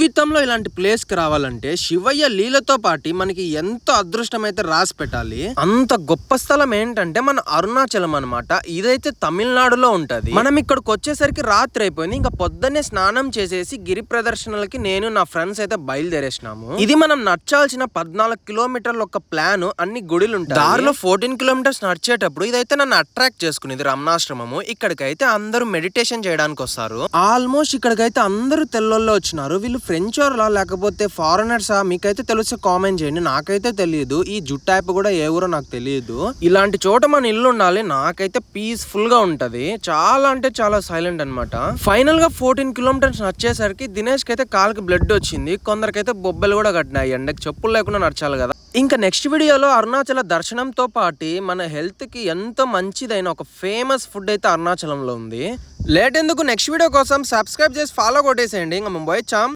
జీవితంలో ఇలాంటి ప్లేస్ కి రావాలంటే శివయ్య లీలతో పాటు మనకి ఎంతో అదృష్టం అయితే రాసి పెట్టాలి. అంత గొప్ప స్థలం ఏంటంటే మన అరుణాచలం అన్నమాట. ఇదైతే తమిళనాడులో ఉంటది. మనం ఇక్కడికి వచ్చేసరికి రాత్రి అయిపోయింది. ఇంకా పొద్దున్నే స్నానం చేసేసి గిరి ప్రదర్శనలకి నేను నా ఫ్రెండ్స్ అయితే బయలుదేరేసినాము. ఇది మనం నడచాల్సిన 14 కిలోమీటర్ల ఒక ప్లాన్. అన్ని గుడిలు ఉంటాయి. దారిలో 14 కిలోమీటర్స్ నడిచేటప్పుడు ఇదైతే నన్ను అట్రాక్ట్ చేసుకునేది రమణాశ్రమము. ఇక్కడికైతే అందరూ మెడిటేషన్ చేయడానికి వస్తారు. ఆల్మోస్ట్ ఇక్కడికైతే అందరూ తెల్లోళ్ళు వచ్చినారు. వీళ్ళు ఫ్రెంచ్ వాళ్ళ లేకపోతే ఫారినర్సా మీకైతే తెలిస్తే కామెంట్ చేయండి. నాకైతే తెలియదు. ఈ జుట్టు యాప్ కూడా ఏ ఊరో నాకు తెలియదు. ఇలాంటి చోట మన ఇల్లు ఉండాలి. నాకైతే పీస్ఫుల్ గా ఉంటది. చాలా అంటే చాలా సైలెంట్ అనమాట. ఫైనల్ గా 14 కిలోమీటర్స్ నడిచేసరికి దినేష్ కి అయితే కాలుకి బ్లడ్ వచ్చింది. కొందరికైతే బొబ్బలు కూడా కట్టినాయి. ఎండకి చెప్పులు లేకుండా నడచాలి కదా. ఇంకా నెక్స్ట్ వీడియోలో అరుణాచల దర్శనంతో పాటు మన హెల్త్ కి ఎంతో మంచిదైన ఒక ఫేమస్ ఫుడ్ అయితే అరుణాచలంలో ఉంది. లేట్ ఎందుకు నెక్స్ట్ వీడియో కోసం సబ్స్క్రైబ్ చేసి ఫాలో కొట్టేసేయండి. ఇంకా ముంబై చాం.